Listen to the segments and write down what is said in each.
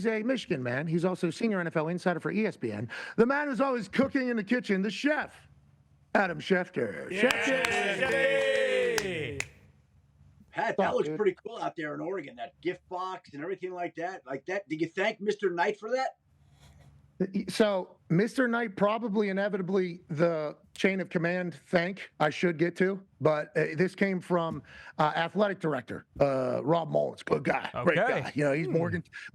He's a Michigan man. He's also senior NFL insider for ESPN. The man who's always cooking in the kitchen, the chef, Adam Schefter. Yeah. Schefter! Pat, that looks pretty cool out there in Oregon, that gift box and everything like that. Did you thank Mr. Knight for that? So, Mr. Knight, probably inevitably the chain of command thank I should get to, but this came from athletic director Rob Mullins, good guy, great guy. You know, he's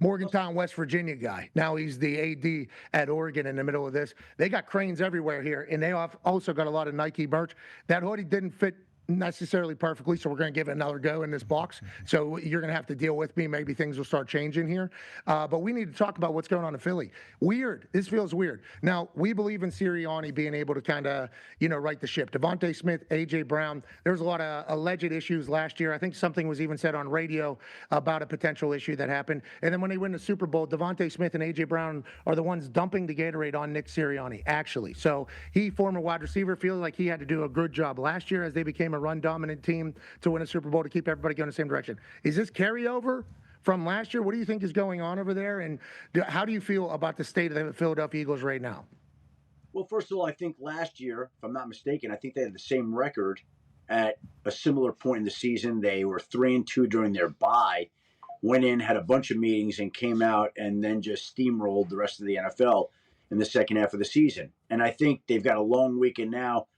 Morgantown, West Virginia guy. Now he's the AD at Oregon in the middle of this. They got cranes everywhere here, and they also got a lot of Nike merch. That hoodie didn't fit necessarily perfectly, so we're going to give it another go in this box. So you're going to have to deal with me. Maybe things will start changing here. But we need to talk about what's going on in Philly. Weird. This feels weird. Now, we believe in Sirianni being able to kind of, right the ship. Devontae Smith, A.J. Brown, there was a lot of alleged issues last year. I think something was even said on radio about a potential issue that happened. And then when they win the Super Bowl, Devontae Smith and A.J. Brown are the ones dumping the Gatorade on Nick Sirianni, actually. So he, former wide receiver, feels like he had to do a good job last year as they became a run-dominant team to win a Super Bowl to keep everybody going the same direction. Is this carryover from last year? What do you think is going on over there? And how do you feel about the state of the Philadelphia Eagles right now? Well, first of all, I think last year, if I'm not mistaken, I think they had the same record at a similar point in the season. They were 3-2 during their bye, went in, had a bunch of meetings, and came out and then just steamrolled the rest of the NFL in the second half of the season. And I think they've got a long weekend now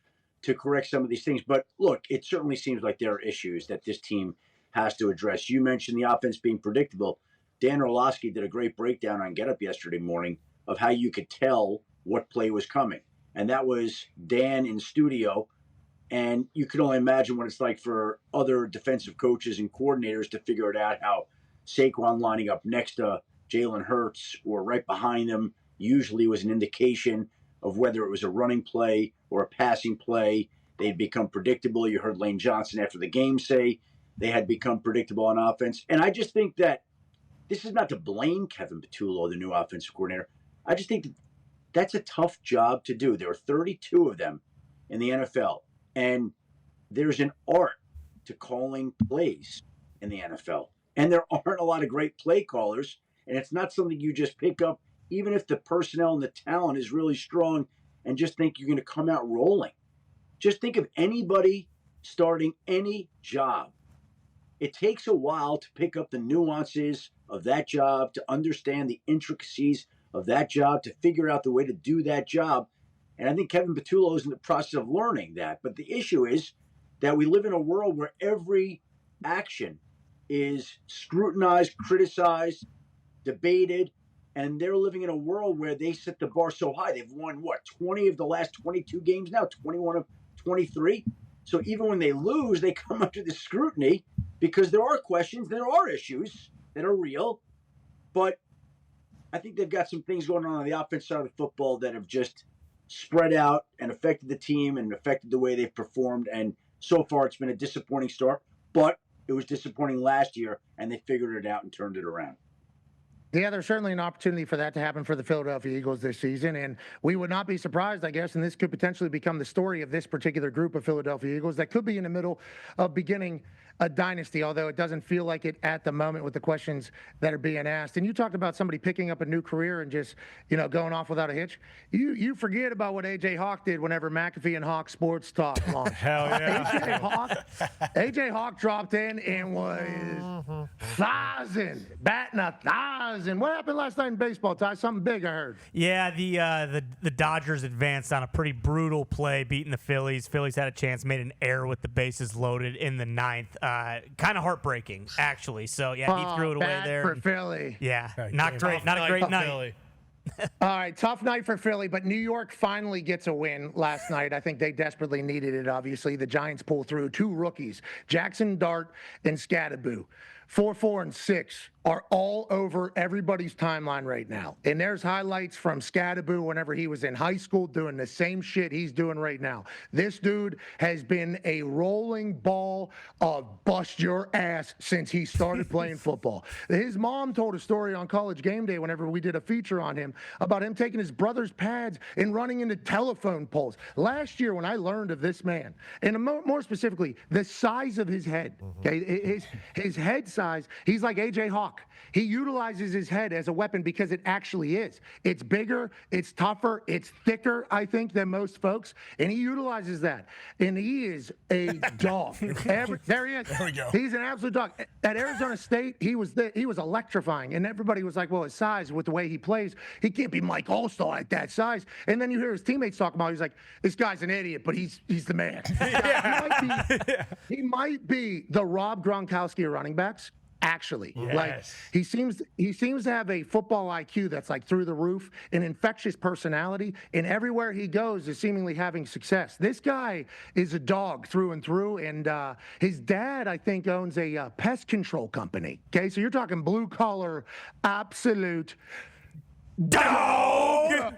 to correct some of these things. But look, it certainly seems like there are issues that this team has to address. You mentioned the offense being predictable. Dan Orlovsky did a great breakdown on Get Up yesterday morning of how you could tell what play was coming. And that was Dan in studio. And you can only imagine what it's like for other defensive coaches and coordinators to figure it out, how Saquon lining up next to Jalen Hurts or right behind him usually was an indication of whether it was a running play or a passing play. They'd become predictable. You heard Lane Johnson after the game say they had become predictable on offense. And I just think that this is not to blame Kevin Patullo, the new offensive coordinator. I just think that that's a tough job to do. There are 32 of them in the NFL, and there's an art to calling plays in the NFL. And there aren't a lot of great play callers, and it's not something you just pick up even if the personnel and the talent is really strong and just think you're going to come out rolling. Just think of anybody starting any job. It takes a while to pick up the nuances of that job, to understand the intricacies of that job, to figure out the way to do that job. And I think Kevin Patullo is in the process of learning that. But the issue is that we live in a world where every action is scrutinized, criticized, debated, and they're living in a world where they set the bar so high. They've won, 20 of the last 22 games now, 21 of 23. So even when they lose, they come under the scrutiny because there are questions, there are issues that are real. But I think they've got some things going on the offense side of the football that have just spread out and affected the team and affected the way they've performed. And so far, it's been a disappointing start. But it was disappointing last year, and they figured it out and turned it around. Yeah, there's certainly an opportunity for that to happen for the Philadelphia Eagles this season, and we would not be surprised, I guess, and this could potentially become the story of this particular group of Philadelphia Eagles that could be in the middle of beginning a dynasty, although it doesn't feel like it at the moment with the questions that are being asked. And you talked about somebody picking up a new career and just, going off without a hitch. You forget about what A.J. Hawk did whenever McAfee and Hawk Sports Talk launched. Hell yeah. A.J. Hawk dropped in and was batting 1,000. What happened last night in baseball, Ty? Something big, I heard. Yeah, the Dodgers advanced on a pretty brutal play, beating the Phillies. Phillies had a chance, made an error with the bases loaded in the ninth. Kind of heartbreaking, actually. So, yeah, he threw it away there. For Philly. Yeah, not great. Not a great night. Philly. All right, tough night for Philly, but New York finally gets a win last night. I think they desperately needed it, obviously. The Giants pull through. Two rookies, Jackson Dart and Skattebo. 4, 4, and 6 are all over everybody's timeline right now. And there's highlights from Skattebo whenever he was in high school doing the same shit he's doing right now. This dude has been a rolling ball of bust your ass since he started playing football. His mom told a story on College Game Day whenever we did a feature on him about him taking his brother's pads and running into telephone poles. Last year when I learned of this man, and more specifically, the size of his head, okay, his head size, he's like A.J. Hawk. talk. He utilizes his head as a weapon because it actually is. It's bigger, it's tougher, it's thicker, I think, than most folks. And he utilizes that. And he is a dog. There he is. There we go. He's an absolute dog. At Arizona State, he was electrifying. And everybody was like, well, his size, with the way he plays, he can't be Mike Allstar at that size. And then you hear his teammates talk about it. He's like, this guy's an idiot, but he's the man. He might be the Rob Gronkowski of running backs. Actually, like he seems to have a football IQ that's like through the roof, an infectious personality, and everywhere he goes is seemingly having success. This guy is a dog through and through, and his dad, I think, owns a pest control company. Okay, so you're talking blue collar, absolute dog.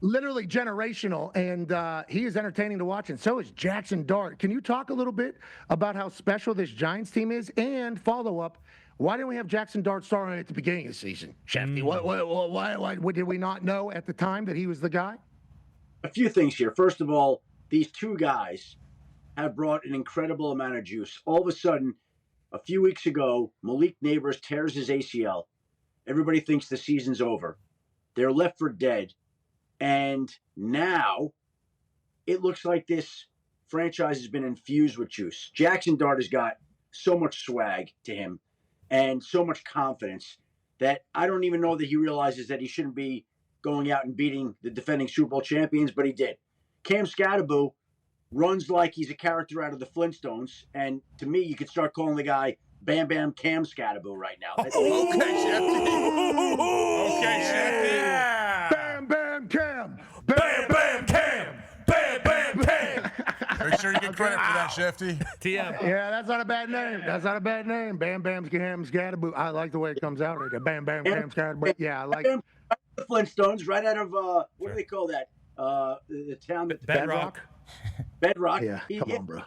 Literally generational, and he is entertaining to watch, and so is Jackson Dart. Can you talk a little bit about how special this Giants team is? And follow up, why didn't we have Jackson Dart starting at the beginning of the season? Schefter, why did we not know at the time that he was the guy? A few things here. First of all, these two guys have brought an incredible amount of juice. All of a sudden, a few weeks ago, Malik Neighbors tears his ACL. Everybody thinks the season's over. They're left for dead. And now it looks like this franchise has been infused with juice. Jackson Dart has got so much swag to him and so much confidence that I don't even know that he realizes that he shouldn't be going out and beating the defending Super Bowl champions, but he did. Cam Skattebo runs like he's a character out of the Flintstones. And to me, you could start calling the guy Bam Bam Cam Skattebo right now. Okay, Schefter. Okay, Schefter. Bam, bam, Cam. Bam, bam, Cam. Bam, bam, Cam. Make sure you get credit for that, Schefty. TM. Yeah, that's not a bad name. That's not a bad name. Bam, bam, Cam, Skattebo. I like the way it comes out right there. Bam, bam, Cam, Skattebo. Yeah, I like it. The Flintstones, right out of, what do they call that? The town that Bedrock. Bedrock. Yeah, come on, bro.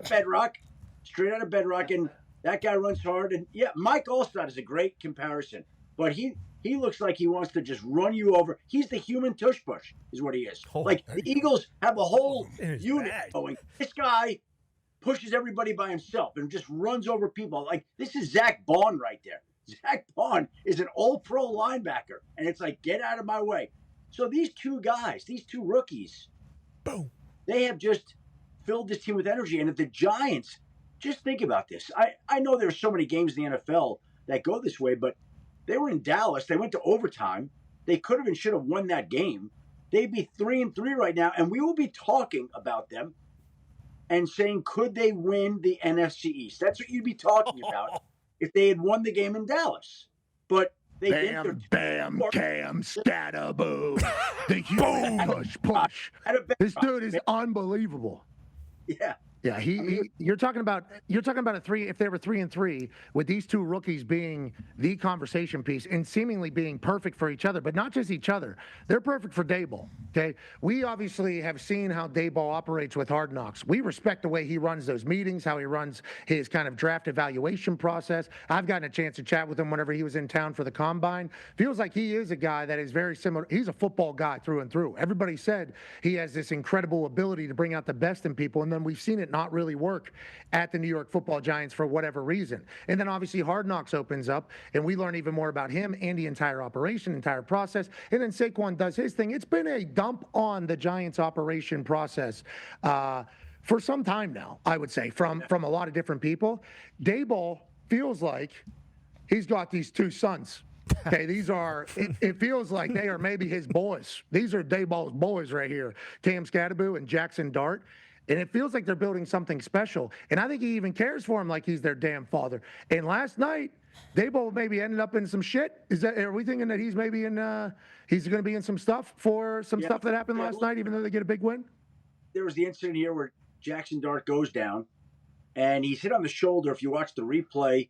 Bedrock. Straight out of Bedrock. And that guy runs hard. And yeah, Mike Allstott is a great comparison. But he looks like he wants to just run you over. He's the human tush push, is what he is. Like the Eagles have a whole unit going. This guy pushes everybody by himself and just runs over people. Like this is Zach Bond right there. Zach Bond is an all-pro linebacker, and it's like, get out of my way. So these two guys, these two rookies, boom, they have just filled this team with energy. And if the Giants, just think about this. I know there's so many games in the NFL that go this way, but they were in Dallas. They went to overtime. They could have and should have won that game. They'd be 3-3 right now, and we will be talking about them and saying, could they win the NFC East? That's what you'd be talking about if they had won the game in Dallas. But they didn't. Bam, Cam, Skattebo. The human push. This dude is unbelievable. Yeah. Yeah, you're talking about a three. If they were 3-3, with these two rookies being the conversation piece and seemingly being perfect for each other, but not just each other, they're perfect for Daboll. Okay, we obviously have seen how Daboll operates with Hard Knocks. We respect the way he runs those meetings, how he runs his kind of draft evaluation process. I've gotten a chance to chat with him whenever he was in town for the combine. Feels like he is a guy that is very similar. He's a football guy through and through. Everybody said he has this incredible ability to bring out the best in people, and then we've seen it not really work at the New York Football Giants for whatever reason. And then obviously Hard Knocks opens up, and we learn even more about him and the entire operation, entire process. And then Saquon does his thing. It's been a dump on the Giants operation process for some time now, I would say, from a lot of different people. Daboll feels like he's got these two sons. Okay, it feels like they are maybe his boys. These are Daboll's boys right here, Cam Skattebo and Jackson Dart. And it feels like they're building something special. And I think he even cares for him like he's their damn father. And last night, Daboll maybe ended up in some shit. Are we thinking that he's maybe he's going to be in some stuff for some stuff that happened last night, even though they get a big win? There was the incident here where Jackson Dart goes down, and he's hit on the shoulder if you watch the replay,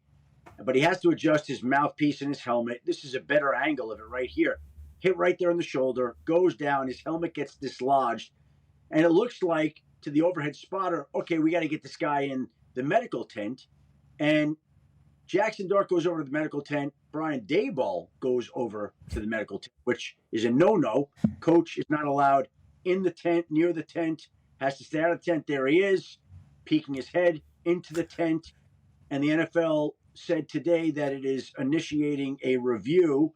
but he has to adjust his mouthpiece and his helmet. This is a better angle of it right here. Hit right there on the shoulder, goes down, his helmet gets dislodged, and it looks like, to the overhead spotter, okay, we got to get this guy in the medical tent. And Jackson Dart goes over to the medical tent. Brian Daboll goes over to the medical tent, which is a no-no. Coach is not allowed in the tent, near the tent, has to stay out of the tent. There he is, peeking his head into the tent. And the NFL said today that it is initiating a review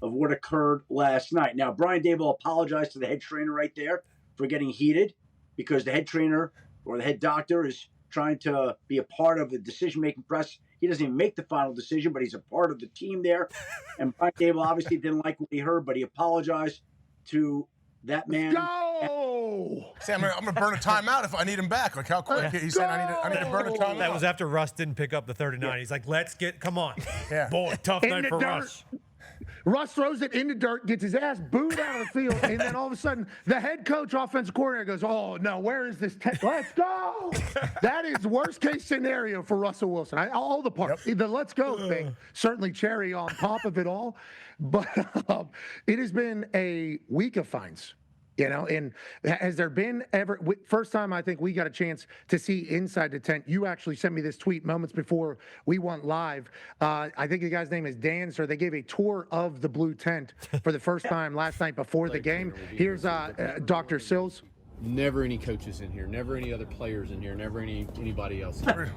of what occurred last night. Now, Brian Daboll apologized to the head trainer right there for getting heated because the head trainer or the head doctor is trying to be a part of the decision-making process. He doesn't even make the final decision, but he's a part of the team there. And Brian Daboll obviously didn't like what he heard, but he apologized to that man. Go! Say, I'm gonna burn a timeout if I need him back. Like how quick? He said I need to burn a timeout. That was after Russ didn't pick up the 39. He's like, come on. Yeah. Boy, tough In night the for dirt. Russ. Russ throws it in the dirt, gets his ass booed out of the field, and then all of a sudden, the head coach, offensive coordinator goes, "Oh no, where is this? Let's go!" That is worst case scenario for Russell Wilson. All the parts, the "let's go" thing, certainly cherry on top of it all, but it has been a week of fines. And has there been ever, first time I think we got a chance to see inside the tent, you actually sent me this tweet moments before we went live. I think the guy's name is Dan, so they gave a tour of the blue tent for the first time last night before the game. Here's Dr. Sills. Never any coaches in here, never any other players in here, never anybody else in here.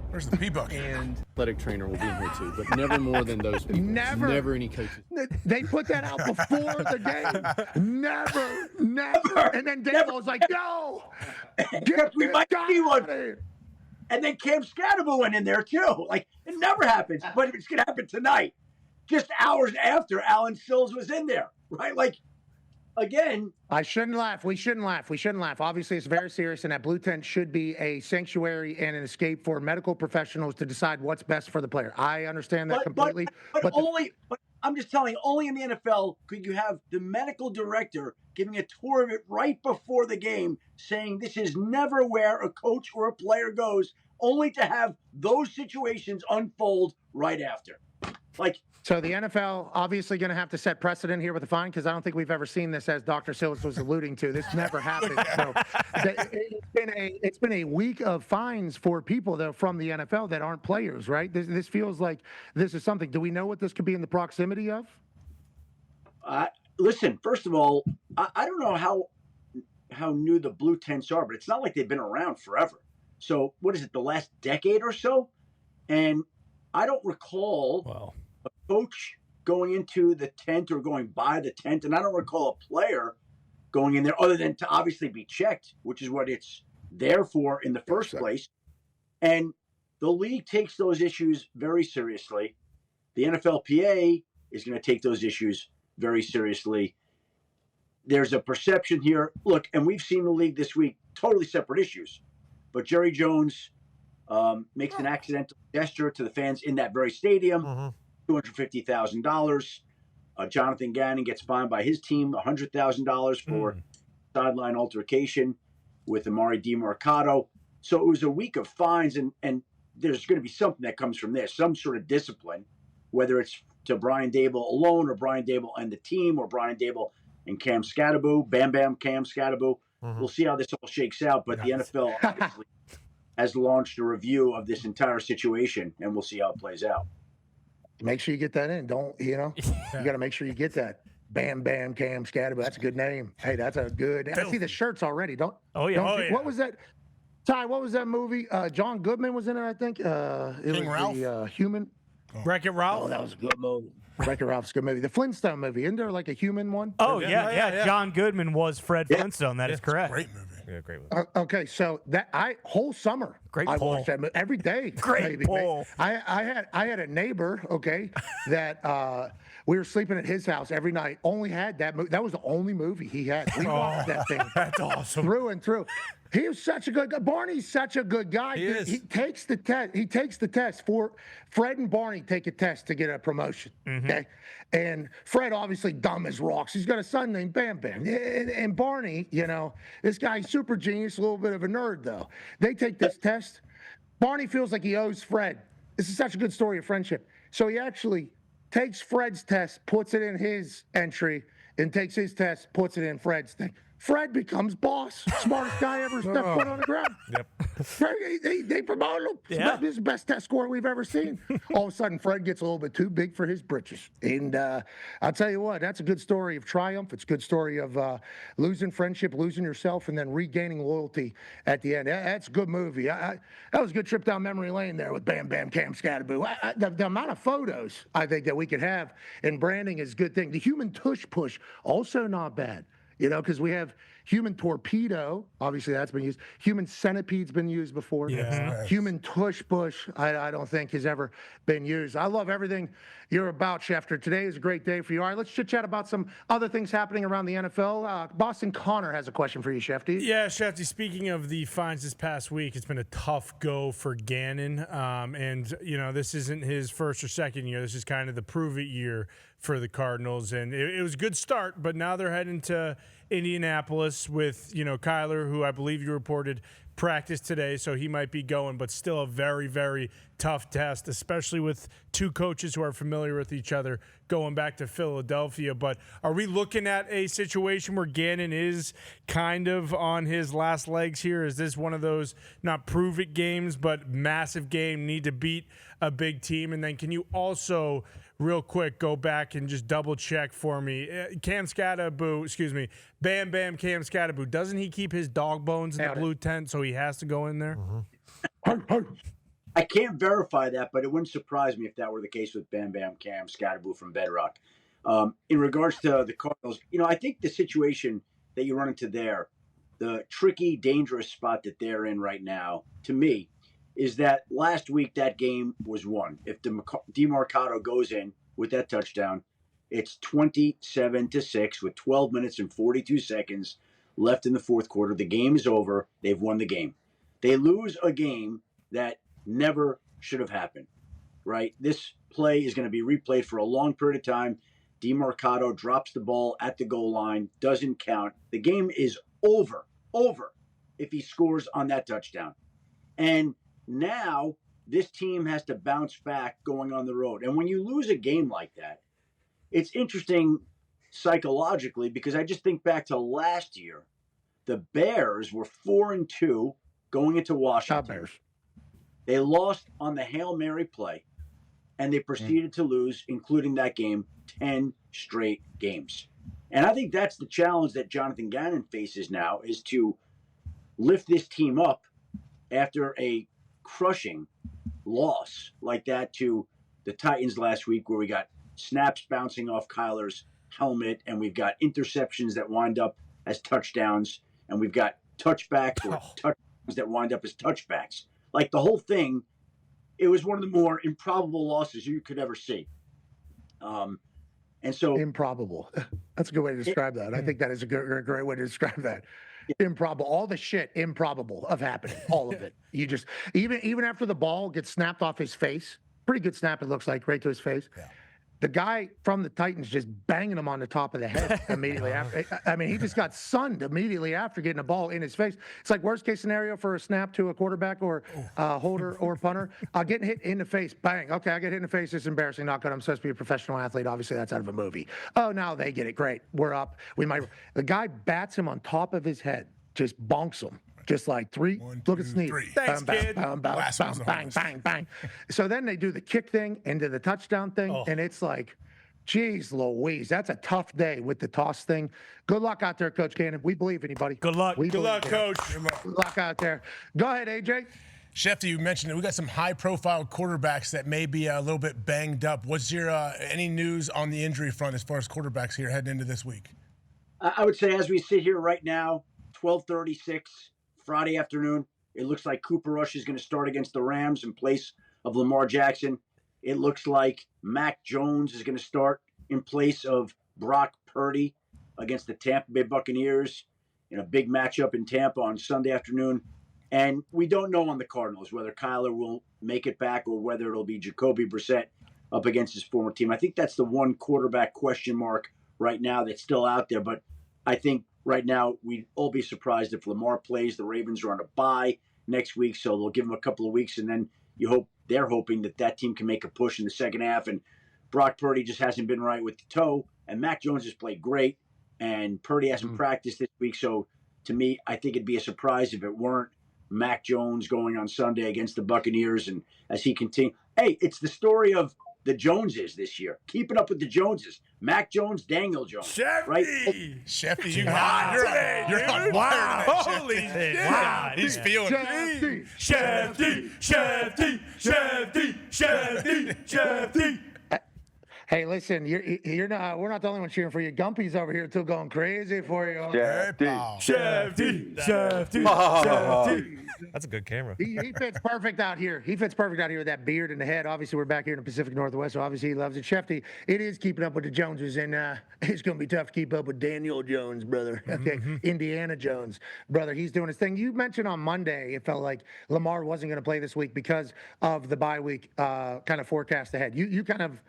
Where's the P-book? And athletic trainer will be in here too, but never more than those people. Never any coaches. They put that out before the game. Never. And then Dave was like, "No, We might see one." one." And then Cam Skattebo went in there too. Like, it never happens, but it's going to happen tonight. Just hours after Alan Sills was in there, right? Like, again. I shouldn't laugh. We shouldn't laugh. Obviously, it's very serious, and that blue tent should be a sanctuary and an escape for medical professionals to decide what's best for the player. I understand that completely. But I'm just telling you, only in the NFL could you have the medical director giving a tour of it right before the game, saying this is never where a coach or a player goes, only to have those situations unfold right after. So the NFL obviously going to have to set precedent here with the fine, because I don't think we've ever seen this, as Dr. Sills was alluding to. This never happened. So it's been a week of fines for people, though, from the NFL that aren't players, right? This feels like this is something. Do we know what this could be in the proximity of? Listen, first of all, I don't know how new the blue tents are, but it's not like they've been around forever. So what is it, the last decade or so? And I don't recall a coach going into the tent or going by the tent, and I don't recall a player going in there other than to obviously be checked, which is what it's there for in the first place. And the league takes those issues very seriously. The NFLPA is going to take those issues very seriously. There's a perception here. Look, and we've seen the league this week, totally separate issues. But Jerry Jones makes an accidental gesture to the fans in that very stadium, $250,000. Jonathan Gannon gets fined by his team $100,000 for sideline altercation with Amari DiMercato. So it was a week of fines, and there's going to be something that comes from this, some sort of discipline, whether it's to Brian Daboll alone or Brian Daboll and the team or Brian Daboll and Cam Skattebo, Cam Skattebo. We'll see how this all shakes out, but the NFL obviously has launched a review of this entire situation, and we'll see how it plays out. Make sure you get that in. You got to make sure you get that. Cam Skattebo. That's a good name. Hey, that's a good. I see the shirts already. What was that? Ty, what was that movie? John Goodman was in it, I think. King Ralph? The Human. Wreck-It Ralph? Oh, that was a good movie. Wreck-It Ralph's a good movie. The Flintstone movie. Isn't there like a human one? Oh, yeah. John Goodman was Fred Flintstone. That is correct. Great movie. Yeah, great movie. Okay, so whole summer I watched that movie every day. Great pull. I had a neighbor, that we were sleeping at his house every night. Only had that movie. That was the only movie he had. We watched that thing. That's awesome. Through and through. He was such a good guy. Barney's such a good guy. He takes the test. He takes the test. For Fred and Barney take a test to get a promotion. Okay, and Fred obviously dumb as rocks. He's got a son named Bam Bam. And Barney, this guy's super genius, a little bit of a nerd though. They take this test. Barney feels like he owes Fred. This is such a good story of friendship. So he actually takes Fred's test, puts it in his entry, and takes his test, puts it in Fred's thing. Fred becomes boss. Smartest guy ever stepped foot on the ground. Yep. They promoted him. Yeah. This is the best test score we've ever seen. All of a sudden, Fred gets a little bit too big for his britches. And I'll tell you what, that's a good story of triumph. It's a good story of losing friendship, losing yourself, and then regaining loyalty at the end. That's a good movie. That was a good trip down memory lane there with Bam Bam Cam Skattebo. The amount of photos I think that we could have in branding is a good thing. The human tush push, also not bad. Because we have human torpedo. Obviously, that's been used. Human centipede's been used before. Yeah. Human tush push, I don't think has ever been used. I love everything you're about, Schefter. Today is a great day for you. All right, let's chit-chat about some other things happening around the NFL. Boston Connor has a question for you, Schefty. Yeah, Shefty, speaking of the fines this past week, it's been a tough go for Gannon. And, this isn't his first or second year. This is kind of the prove-it year for the Cardinals. And it was a good start, but now they're heading to Indianapolis with, Kyler, who I believe you reported practiced today, so he might be going, but still a very, very tough test, especially with two coaches who are familiar with each other going back to Philadelphia. But are we looking at a situation where Gannon is kind of on his last legs here? Is this one of those not prove-it games, but massive game, need to beat a big team? And then can you also, real quick, go back and just double-check for me, Bam Bam Cam Skattebo, doesn't he keep his dog bones in the blue tent, so he has to go in there? I can't verify that, but it wouldn't surprise me if that were the case with Bam Bam Cam Skattebo from Bedrock. In regards to the Cardinals, I think the situation that you run into there, the tricky, dangerous spot that they're in right now, to me, is that last week that game was won. If DeMarcado goes in with that touchdown, it's 27-6 with 12 minutes and 42 seconds left in the fourth quarter. The game is over. They've won the game. They lose a game that never should have happened, right? This play is going to be replayed for a long period of time. DeMarcado drops the ball at the goal line, doesn't count. The game is over if he scores on that touchdown. And now this team has to bounce back going on the road. And when you lose a game like that, it's interesting psychologically because I just think back to last year. The Bears were 4-2 going into Washington. Bears. They lost on the Hail Mary play, and they proceeded to lose, including that game, 10 straight games. And I think that's the challenge that Jonathan Gannon faces now, is to lift this team up after a crushing loss like that to the Titans last week, where we got snaps bouncing off Kyler's helmet, and we've got interceptions that wind up as touchdowns, and we've got touchbacks or touchdowns that wind up as touchbacks. Like the whole thing, it was one of the more improbable losses you could ever see. And so improbable. That's a good way to describe that. I think that is a great way to describe that. Improbable. All the shit improbable of happening. All of it. You just even after the ball gets snapped off his face, pretty good snap it looks like, right to his face. Yeah. The guy from the Titans just banging him on the top of the head immediately after. I mean, he just got sunned immediately after getting a ball in his face. It's like worst case scenario for a snap to a quarterback or holder or punter. Getting hit in the face, bang. Okay, I get hit in the face. It's embarrassing. Not good. I'm supposed to be a professional athlete. Obviously, that's out of a movie. Oh, now they get it. Great. We're up. The guy bats him on top of his head, just bonks him. Just like three. One, look at two, Snead. three. Thanks, kid. Bang, bang. So then they do the kick thing into the touchdown thing, and it's like, geez Louise, that's a tough day with the toss thing. Good luck out there, Coach Gannon. We believe in you, buddy. Good luck. Good luck, Coach. Good luck out there. Go ahead, AJ. Schefter, you mentioned it. We got some high-profile quarterbacks that may be a little bit banged up. What's your any news on the injury front as far as quarterbacks here heading into this week? I would say as we sit here right now, 12:36 Friday afternoon, it looks like Cooper Rush is going to start against the Rams in place of Lamar Jackson. It looks like Mac Jones is going to start in place of Brock Purdy against the Tampa Bay Buccaneers in a big matchup in Tampa on Sunday afternoon. And we don't know on the Cardinals whether Kyler will make it back or whether it'll be Jacoby Brissett up against his former team. I think that's the one quarterback question mark right now that's still out there. But I think right now we'd all be surprised if Lamar plays. The Ravens are on a bye next week, so they'll give him a couple of weeks, and then they're hoping that team can make a push in the second half. And Brock Purdy just hasn't been right with the toe, and Mac Jones has played great. and Purdy hasn't practiced this week. So to me, I think it'd be a surprise if it weren't Mac Jones going on Sunday against the Buccaneers. And as he continues, hey, it's the story of the Joneses this year. Keeping up with the Joneses. Mac Jones, Daniel Jones. Shefty! Right? Shefty, you hot today, you're dude. on Wow. fire today, Holy Shefty. shit. Wow. He's feeling it. Shefty! Shefty! Shefty! Shefty! Shefty! Hey, listen, you're not. We're not the only one cheering for you. Gumpy's over here too, going crazy for you. Shefty! Shefty! That's a good camera. He fits perfect out here. He fits perfect out here with that beard and the head. Obviously, we're back here in the Pacific Northwest, so obviously he loves it. Shefty, it is keeping up with the Joneses, and it's going to be tough to keep up with Daniel Jones, brother. Okay, Indiana Jones, brother. He's doing his thing. You mentioned on Monday it felt like Lamar wasn't going to play this week because of the bye week kind of forecast ahead. You kind of,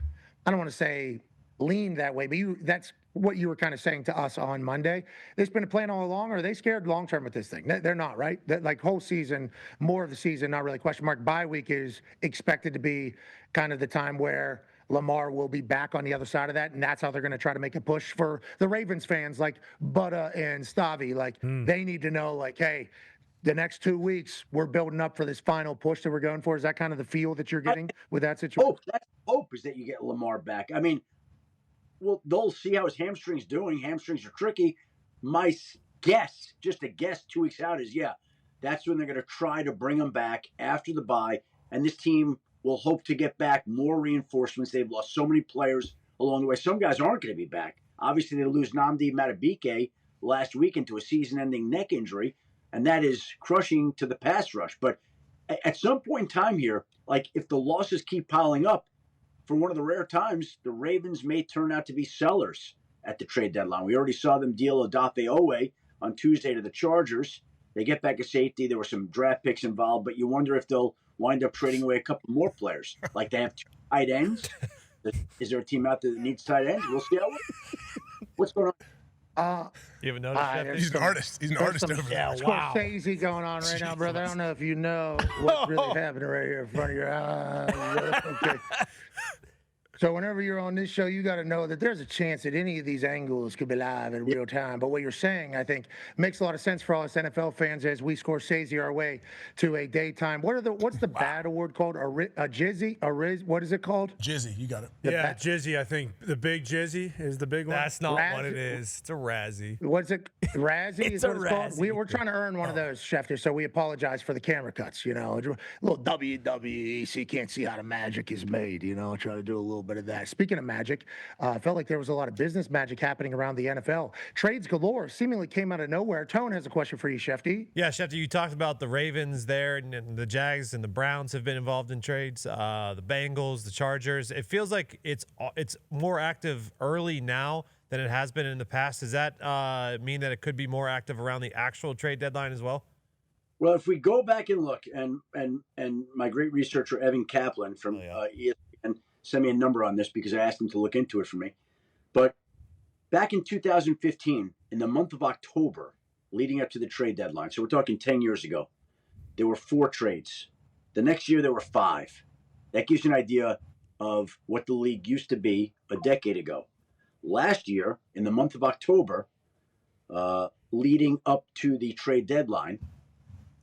I don't want to say lean that way, but that's what you were kind of saying to us on Monday. They've been playing all along, or are they scared long term with this thing? They're not, right? Like whole season, more of the season, not really question mark. Bye week is expected to be kind of the time where Lamar will be back on the other side of that, and that's how they're going to try to make a push for the Ravens fans like Butta and Stavi. Like they need to know, like, hey, the next 2 weeks we're building up for this final push that we're going for. Is that kind of the feel that you're getting with that situation? Hope is that you get Lamar back. I mean, well, they'll see how his hamstring's doing. Hamstrings are tricky. My guess, just a guess 2 weeks out, is that's when they're going to try to bring him back after the bye. And this team will hope to get back more reinforcements. They've lost so many players along the way. Some guys aren't going to be back. Obviously, they lose Nnamdi Madubuike last week into a season-ending neck injury, and that is crushing to the pass rush. But at some point in time here, like if the losses keep piling up, for one of the rare times, the Ravens may turn out to be sellers at the trade deadline. We already saw them deal Odafe Owe on Tuesday to the Chargers. They get back a safety. There were some draft picks involved, but you wonder if they'll wind up trading away a couple more players. Like they have 2 tight ends. Is there a team out there that needs tight ends? We'll see how. What's going on? You haven't noticed? He's an artist. He's an artist over there. Yeah, Scorsese going on right now, brother. I don't know if you know what's really happening right here in front of your eyes. Okay. So whenever you're on this show, you got to know that there's a chance that any of these angles could be live in real time. But what you're saying, I think, makes a lot of sense for all us NFL fans as we Scorsese our way to a daytime. What's the bad award called? A Jizzy? A Riz? What is it called? Jizzy, you got it. Yeah, Jizzy, I think. The big Jizzy is the big one. That's not what it is. It's a Razzie. What's it? Razzie is a what it's called? Razzie. We're trying to earn one of those, Schefter, so we apologize for the camera cuts, A little WWE, so you can't see how the magic is made, Try to do a little bit of that. Speaking of magic, I felt like there was a lot of business magic happening around the NFL. Trades galore seemingly came out of nowhere. Tone has a question for you, Shefty. Yeah, Schefter, you talked about the Ravens there, and the Jags and the Browns have been involved in trades. The Bengals, the Chargers. It feels like it's more active early now than it has been in the past. Does that mean that it could be more active around the actual trade deadline as well? Well, if we go back and look, and my great researcher Evan Kaplan from ESPN sent me a number on this because I asked him to look into it for me. But back in 2015, in the month of October, leading up to the trade deadline, so we're talking 10 years ago, there were 4 trades. The next year, there were 5. That gives you an idea of what the league used to be a decade ago. Last year, in the month of October, leading up to the trade deadline,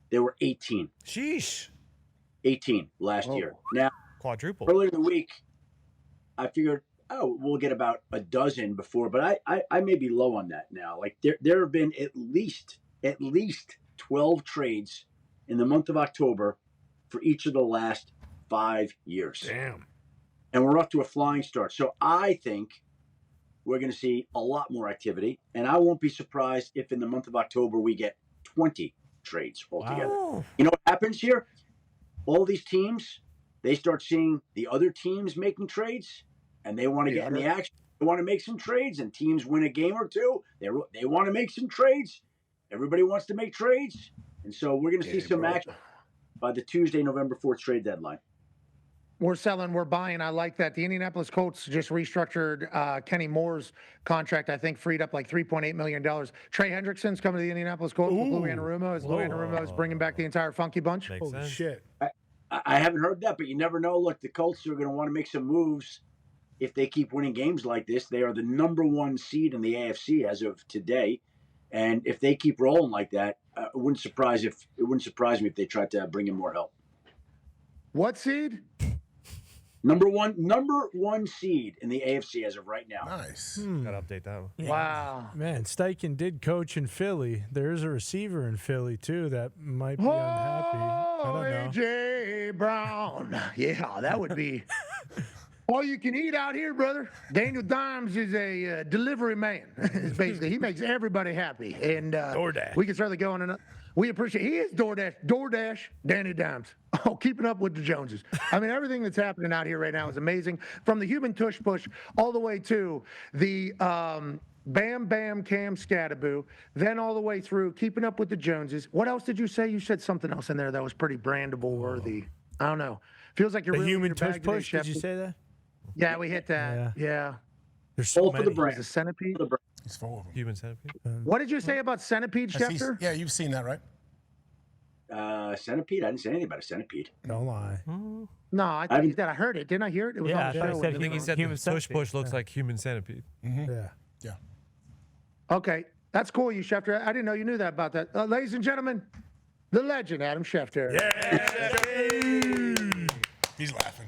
there were 18. Sheesh. 18 last year. Now, quadruple. Earlier in the week, I figured, we'll get about a dozen before, but I may be low on that now. Like there have been at least 12 trades in the month of October for each of the last 5 years. Damn. And we're off to a flying start. So I think we're going to see a lot more activity, and I won't be surprised if in the month of October we get 20 trades altogether. Wow. You know what happens here? All these teams, they start seeing the other teams making trades, and they want to get in the action. They want to make some trades, and teams win a game or two. They want to make some trades. Everybody wants to make trades, and so we're going to see some action by the Tuesday, November 4th trade deadline. We're selling, we're buying. I like that. The Indianapolis Colts just restructured Kenny Moore's contract. I think freed up like $3.8 million. Trey Hendrickson's coming to the Indianapolis Colts with Lou Anarumo. Lou Anarumo is bringing back the entire Funky Bunch. Makes Holy sense. shit. I haven't heard that, but you never know. Look, the Colts are going to want to make some moves if they keep winning games like this, they are the number 1 seed in the AFC as of today. And if they keep rolling like that, it wouldn't surprise me if they tried to bring in more help. What seed? Number one seed in the AFC as of right now. Nice. Gotta update that one. Wow. Man, Steichen did coach in Philly. There's a receiver in Philly, too, that might be unhappy. I don't know. A.J. Brown. Yeah, that would be all you can eat out here, brother. Daniel Dimes is a delivery man. Basically, he makes everybody happy. And DoorDash. we can certainly go on and we appreciate. He is DoorDash, Danny Dimes. Oh, keeping up with the Joneses. I mean, everything that's happening out here right now is amazing. From the human tush push all the way to the Bam Bam Cam Skattebo, then all the way through keeping up with the Joneses. What else did you say? You said something else in there that was pretty brandable worthy. I don't know. Feels like you're The really in human your tush bag today, push, did you Schefter. say that? Yeah, we hit that. Yeah. There's so All for the many. brand. The centipede. He's full of them. Human centipede. What did you say about centipede, Schefter? Yeah, you've seen that, right? Centipede? I didn't say anything about a centipede. Don't lie. No, I think he did. I heard it. Didn't I hear it? It was Yeah, on the I thought show. he said I think he said Human the tush centipede. push looks like human centipede. Yeah. Yeah. Okay, that's cool, you Schefter. I didn't know you knew that about that. Ladies and gentlemen, the legend, Adam Schefter. He's laughing.